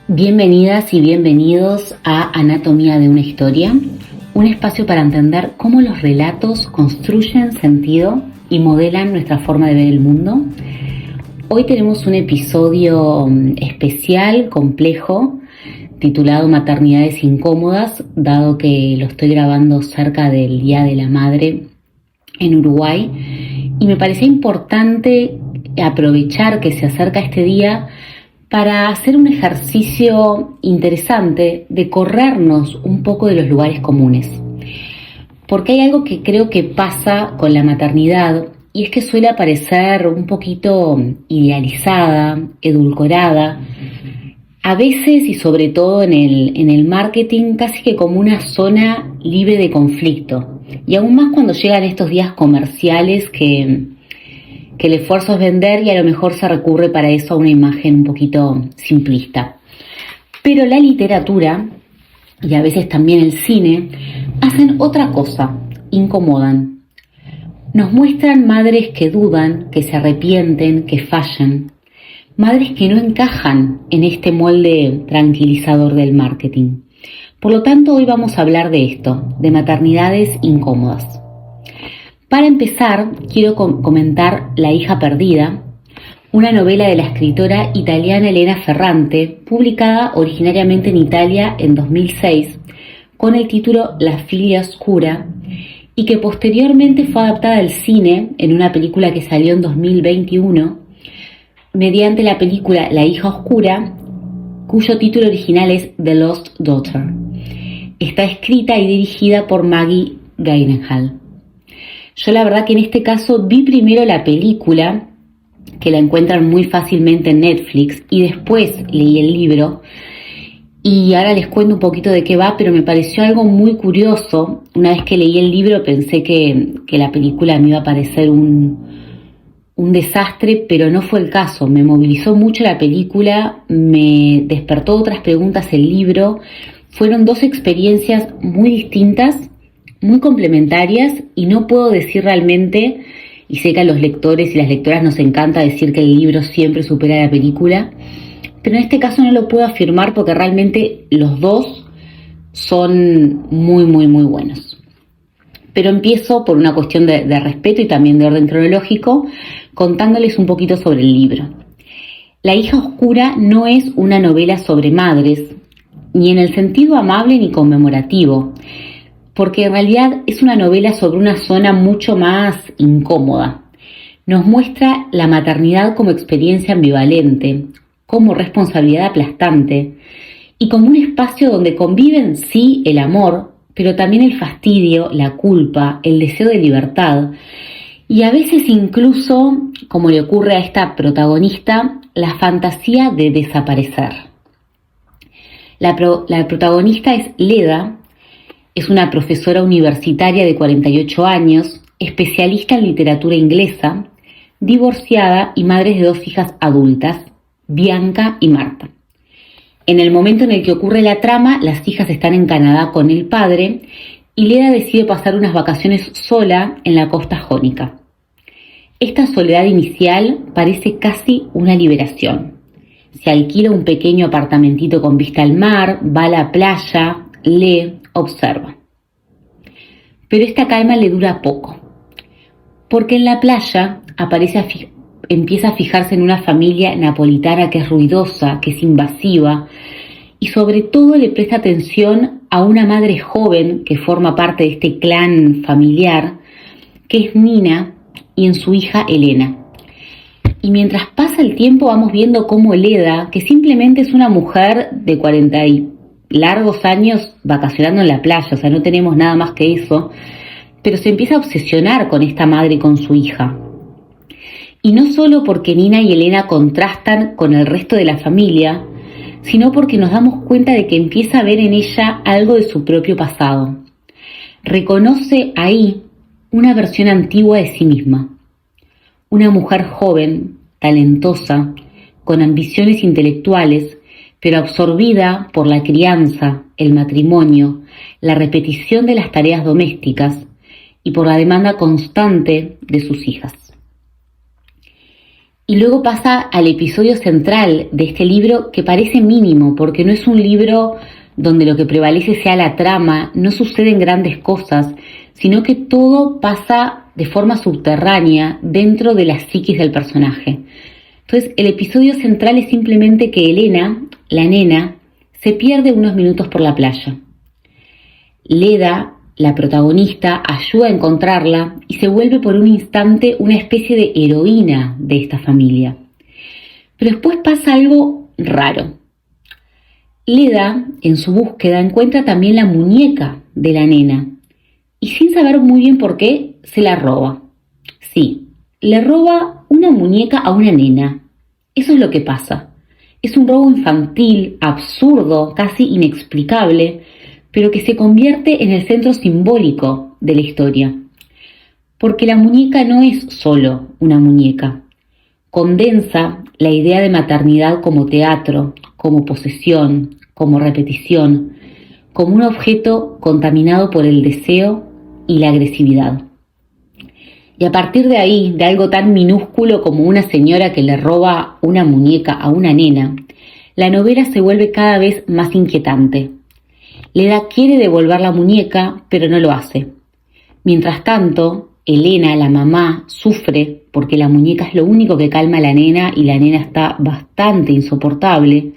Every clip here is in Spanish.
Bienvenidas y bienvenidos a Anatomía de una historia, un espacio para entender cómo los relatos construyen sentido y modelan nuestra forma de ver el mundo. Hoy tenemos un episodio especial, complejo, titulado Maternidades incómodas, dado que lo estoy grabando cerca del Día de la Madre en Uruguay, y me parecía importante aprovechar que se acerca este día para hacer un ejercicio interesante de corrernos un poco de los lugares comunes. Porque hay algo que creo que pasa con la maternidad, y es que suele aparecer un poquito idealizada, edulcorada, a veces y sobre todo en el marketing, casi que como una zona libre de conflicto. Y aún más cuando llegan estos días comerciales que el esfuerzo es vender y a lo mejor se recurre para eso a una imagen un poquito simplista. Pero la literatura, y a veces también el cine, hacen otra cosa, incomodan. Nos muestran madres que dudan, que se arrepienten, que fallan. Madres que no encajan en este molde tranquilizador del marketing. Por lo tanto, hoy vamos a hablar de esto, de maternidades incómodas. Para empezar, quiero comentar La hija perdida, una novela de la escritora italiana Elena Ferrante, publicada originariamente en Italia en 2006, con el título La figlia oscura, y que posteriormente fue adaptada al cine en una película que salió en 2021, mediante la película La hija oscura, cuyo título original es The Lost Daughter. Está escrita y dirigida por Maggie Gyllenhaal. Yo la verdad que en este caso vi primero la película, que la encuentran muy fácilmente en Netflix, y después leí el libro, y ahora les cuento un poquito de qué va, pero me pareció algo muy curioso. Una vez que leí el libro pensé que la película me iba a parecer un desastre, pero no fue el caso. Me movilizó mucho la película, me despertó otras preguntas el libro. Fueron dos experiencias muy distintas, muy complementarias, y no puedo decir realmente, y sé que a los lectores y las lectoras nos encanta decir que el libro siempre supera a la película, pero en este caso no lo puedo afirmar porque realmente los dos son muy buenos. Pero empiezo por una cuestión de respeto y también de orden cronológico, contándoles un poquito sobre el libro. La hija oscura no es una novela sobre madres, ni en el sentido amable ni conmemorativo, porque en realidad es una novela sobre una zona mucho más incómoda. Nos muestra la maternidad como experiencia ambivalente, como responsabilidad aplastante, y como un espacio donde conviven sí el amor, pero también el fastidio, la culpa, el deseo de libertad, y a veces incluso, como le ocurre a esta protagonista, la fantasía de desaparecer. La protagonista es Leda. Es una profesora universitaria de 48 años, especialista en literatura inglesa, divorciada y madre de dos hijas adultas, Bianca y Marta. En el momento en el que ocurre la trama, las hijas están en Canadá con el padre y Leda decide pasar unas vacaciones sola en la costa jónica. Esta soledad inicial parece casi una liberación. Se alquila un pequeño apartamentito con vista al mar, va a la playa, lee, observa. Pero esta calma le dura poco, porque en la playa empieza a fijarse en una familia napolitana que es ruidosa, que es invasiva, y sobre todo le presta atención a una madre joven que forma parte de este clan familiar, que es Nina, y en su hija Elena. Y mientras pasa el tiempo vamos viendo cómo Leda, que simplemente es una mujer de 40 y largos años vacacionando en la playa, o sea, no tenemos nada más que eso, pero se empieza a obsesionar con esta madre y con su hija. Y no solo porque Nina y Elena contrastan con el resto de la familia, sino porque nos damos cuenta de que empieza a ver en ella algo de su propio pasado. Reconoce ahí una versión antigua de sí misma. Una mujer joven, talentosa, con ambiciones intelectuales, pero absorbida por la crianza, el matrimonio, la repetición de las tareas domésticas y por la demanda constante de sus hijas. Y luego pasa al episodio central de este libro, que parece mínimo, porque no es un libro donde lo que prevalece sea la trama, no suceden grandes cosas, sino que todo pasa de forma subterránea dentro de la psiquis del personaje. Entonces, el episodio central es simplemente que Elena, la nena, se pierde unos minutos por la playa. Leda, la protagonista, ayuda a encontrarla y se vuelve por un instante una especie de heroína de esta familia. Pero después pasa algo raro. Leda, en su búsqueda, encuentra también la muñeca de la nena y, sin saber muy bien por qué, se la roba. Sí, le roba una muñeca a una nena. Eso es lo que pasa. Es un robo infantil, absurdo, casi inexplicable, pero que se convierte en el centro simbólico de la historia. Porque la muñeca no es solo una muñeca. Condensa la idea de maternidad como teatro, como posesión, como repetición, como un objeto contaminado por el deseo y la agresividad. Y a partir de ahí, de algo tan minúsculo como una señora que le roba una muñeca a una nena, la novela se vuelve cada vez más inquietante. Leda quiere devolver la muñeca, pero no lo hace. Mientras tanto, Elena, la mamá, sufre porque la muñeca es lo único que calma a la nena y la nena está bastante insoportable.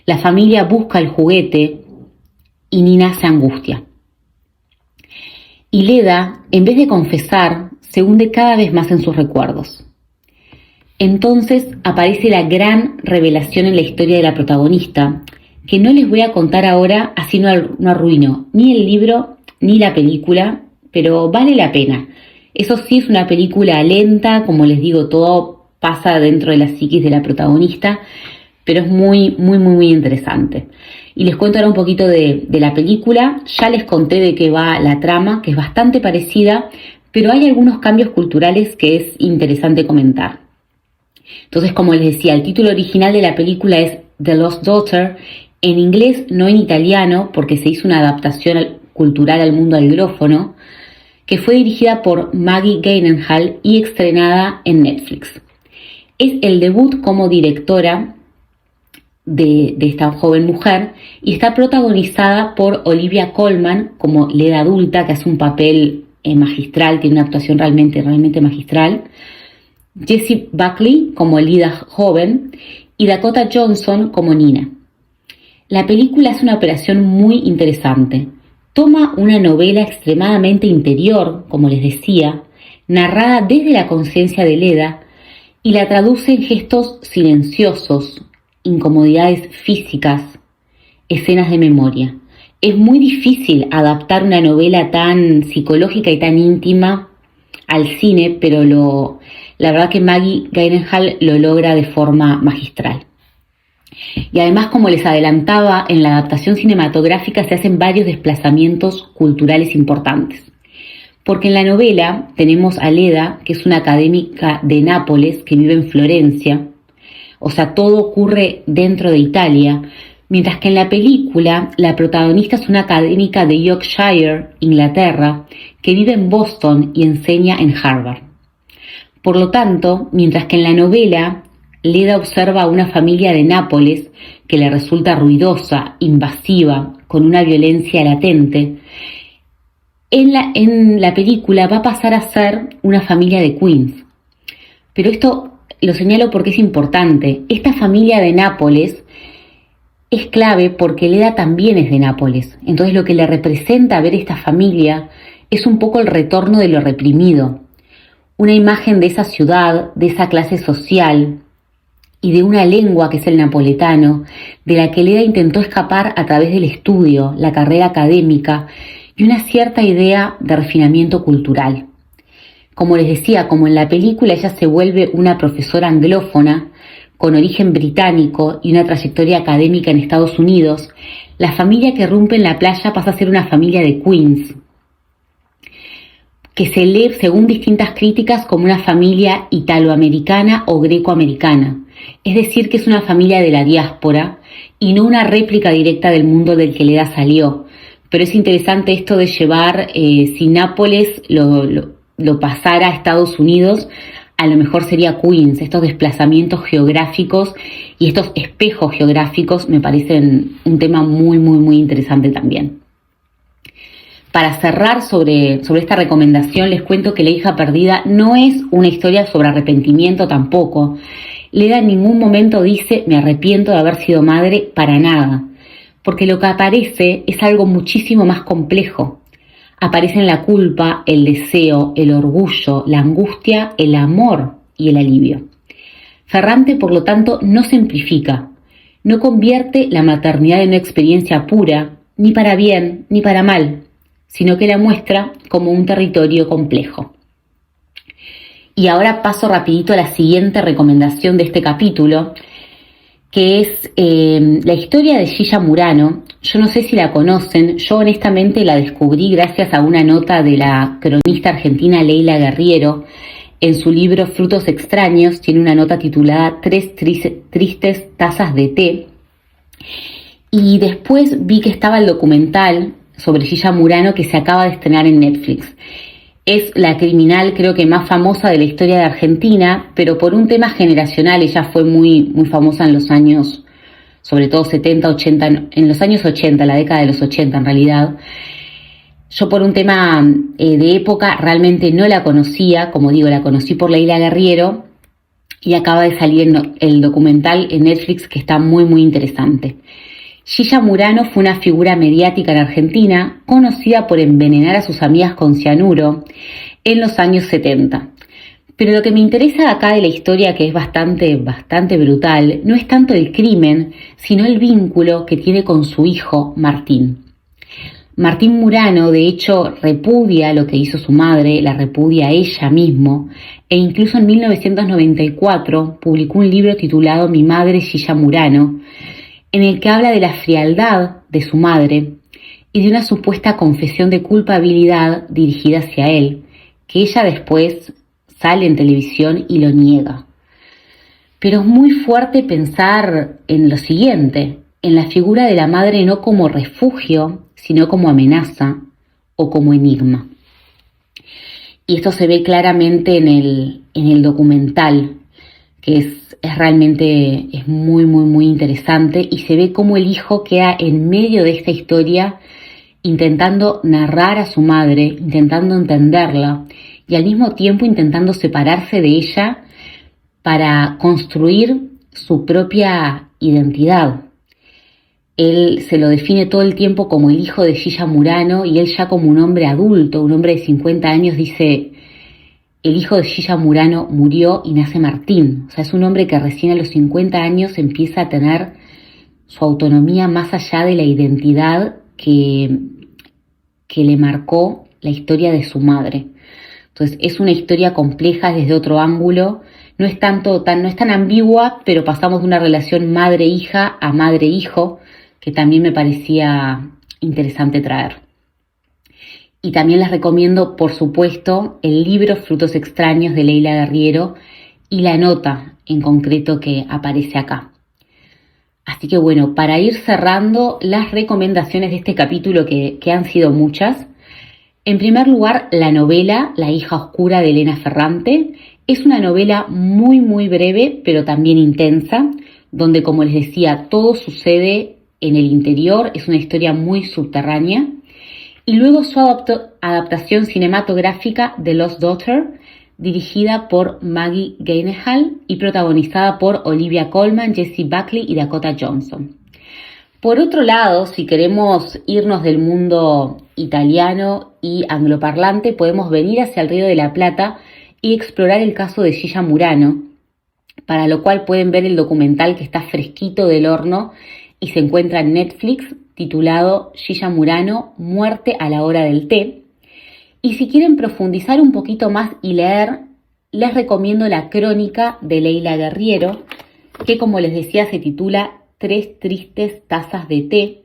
La familia busca el juguete y Nina se angustia. Y Leda, en vez de confesar, se hunde cada vez más en sus recuerdos. Entonces aparece la gran revelación en la historia de la protagonista, que no les voy a contar ahora, así no arruino ni el libro ni la película, pero vale la pena. Eso sí, es una película lenta, como les digo, todo pasa dentro de la psiquis de la protagonista, pero es muy interesante. Y les cuento ahora un poquito de la película. Ya les conté de qué va la trama, que es bastante parecida, pero hay algunos cambios culturales que es interesante comentar. Entonces, como les decía, el título original de la película es The Lost Daughter, en inglés, no en italiano, porque se hizo una adaptación cultural al mundo anglófono, que fue dirigida por Maggie Gyllenhaal y estrenada en Netflix. Es el debut como directora de esta joven mujer y está protagonizada por Olivia Colman como Leda adulta, que hace un papel magistral, tiene una actuación realmente magistral, Jessie Buckley como Leda joven y Dakota Johnson como Nina. La película es una operación muy interesante. Toma una novela extremadamente interior, como les decía, narrada desde la conciencia de Leda, y la traduce en gestos silenciosos, incomodidades físicas, escenas de memoria. Es muy difícil adaptar una novela tan psicológica y tan íntima al cine, pero la verdad que Maggie Gyllenhaal lo logra de forma magistral. Y además, como les adelantaba, en la adaptación cinematográfica se hacen varios desplazamientos culturales importantes. Porque en la novela tenemos a Leda, que es una académica de Nápoles que vive en Florencia, o sea, todo ocurre dentro de Italia, mientras que en la película la protagonista es una académica de Yorkshire, Inglaterra, que vive en Boston y enseña en Harvard. Por lo tanto, mientras que en la novela Leda observa a una familia de Nápoles que le resulta ruidosa, invasiva, con una violencia latente, en la película va a pasar a ser una familia de Queens. Pero esto lo señalo porque es importante. Esta familia de Nápoles es clave porque Leda también es de Nápoles. Entonces lo que le representa ver esta familia es un poco el retorno de lo reprimido. Una imagen de esa ciudad, de esa clase social y de una lengua que es el napoletano, de la que Leda intentó escapar a través del estudio, la carrera académica y una cierta idea de refinamiento cultural. Como les decía, como en la película ella se vuelve una profesora anglófona con origen británico y una trayectoria académica en Estados Unidos, la familia que irrumpe en la playa pasa a ser una familia de Queens, que se lee, según distintas críticas, como una familia italoamericana o grecoamericana. Es decir, que es una familia de la diáspora y no una réplica directa del mundo del que Leda salió. Pero es interesante esto de llevar, si Nápoles lo pasara a Estados Unidos, a lo mejor sería Queens. Estos desplazamientos geográficos y estos espejos geográficos me parecen un tema muy, muy, muy interesante también. Para cerrar sobre esta recomendación, les cuento que La hija perdida no es una historia sobre arrepentimiento tampoco. Leda en ningún momento dice me arrepiento de haber sido madre, para nada, porque lo que aparece es algo muchísimo más complejo. Aparecen la culpa, el deseo, el orgullo, la angustia, el amor y el alivio. Ferrante, por lo tanto, no simplifica, no convierte la maternidad en una experiencia pura, ni para bien ni para mal, sino que la muestra como un territorio complejo. Y ahora paso rapidito a la siguiente recomendación de este capítulo, que es la historia de Gilla Murano. Yo no sé si la conocen, yo honestamente la descubrí gracias a una nota de la cronista argentina Leila Guerriero. En su libro Frutos extraños tiene una nota titulada Tres tristes tazas de té. Y después vi que estaba el documental sobre Gilla Murano que se acaba de estrenar en Netflix. Es la criminal creo que más famosa de la historia de Argentina, pero por un tema generacional. Ella fue muy, muy famosa en los años, sobre todo 70, 80, en los años 80, la década de los 80 en realidad. Yo por un tema de época realmente no la conocía, como digo, la conocí por Leila Guerriero y acaba de salir el documental en Netflix que está muy, muy interesante. Gilla Murano fue una figura mediática en Argentina, conocida por envenenar a sus amigas con cianuro en los años 70. Pero lo que me interesa acá de la historia, que es bastante brutal, no es tanto el crimen, sino el vínculo que tiene con su hijo, Martín. Martín Murano, de hecho, repudia lo que hizo su madre, la repudia a ella mismo, e incluso en 1994 publicó un libro titulado Mi madre Gilla Murano, en el que habla de la frialdad de su madre y de una supuesta confesión de culpabilidad dirigida hacia él, que ella después sale en televisión y lo niega. Pero es muy fuerte pensar en lo siguiente, en la figura de la madre no como refugio, sino como amenaza o como enigma. Y esto se ve claramente en el documental, que es realmente muy, muy, muy interesante, y se ve cómo el hijo queda en medio de esta historia intentando narrar a su madre, intentando entenderla y al mismo tiempo intentando separarse de ella para construir su propia identidad. Él se lo define todo el tiempo como el hijo de Gilla Murano y él ya como un hombre adulto, un hombre de 50 años, dice: el hijo de Gilla Murano murió y nace Martín. O sea, es un hombre que recién a los 50 años empieza a tener su autonomía más allá de la identidad que le marcó la historia de su madre. Entonces, es una historia compleja desde otro ángulo. No es tan ambigua, pero pasamos de una relación madre-hija a madre-hijo, que también me parecía interesante traer. Y también les recomiendo, por supuesto, el libro Frutos extraños de Leila Guerriero y la nota en concreto que aparece acá. Así que bueno, para ir cerrando las recomendaciones de este capítulo, que han sido muchas. En primer lugar, la novela La hija oscura de Elena Ferrante. Es una novela muy, muy breve, pero también intensa, donde, como les decía, todo sucede en el interior. Es una historia muy subterránea. Y luego su adaptación cinematográfica The Lost Daughter, dirigida por Maggie Gyllenhaal y protagonizada por Olivia Colman, Jessie Buckley y Dakota Johnson. Por otro lado, si queremos irnos del mundo italiano y angloparlante, podemos venir hacia el Río de la Plata y explorar el caso de Gilla Murano, para lo cual pueden ver el documental que está fresquito del horno y se encuentra en Netflix, titulado Gilla Murano, muerte a la hora del té. Y si quieren profundizar un poquito más y leer, les recomiendo la crónica de Leila Guerriero, que, como les decía, se titula Tres tristes tazas de té.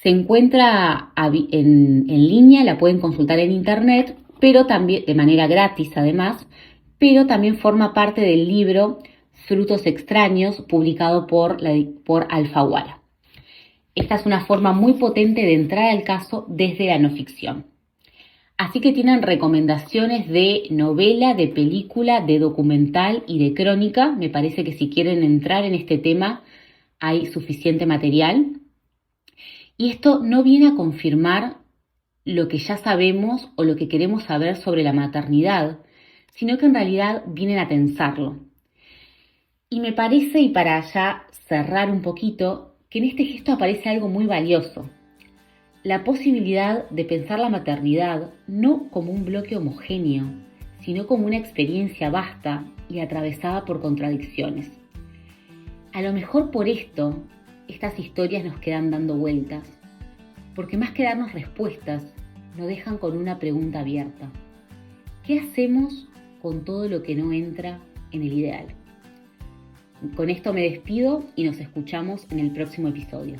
Se encuentra en línea, la pueden consultar en internet, pero también de manera gratis además, pero también forma parte del libro Frutos extraños, publicado por Alfaguara. Esta es una forma muy potente de entrar al caso desde la no ficción. Así que tienen recomendaciones de novela, de película, de documental y de crónica. Me parece que si quieren entrar en este tema hay suficiente material. Y esto no viene a confirmar lo que ya sabemos o lo que queremos saber sobre la maternidad, sino que en realidad vienen a tensarlo. Y me parece, y para ya cerrar un poquito, que en este gesto aparece algo muy valioso. La posibilidad de pensar la maternidad no como un bloque homogéneo, sino como una experiencia vasta y atravesada por contradicciones. A lo mejor por esto, estas historias nos quedan dando vueltas, porque más que darnos respuestas, nos dejan con una pregunta abierta. ¿Qué hacemos con todo lo que no entra en el ideal? Con esto me despido y nos escuchamos en el próximo episodio.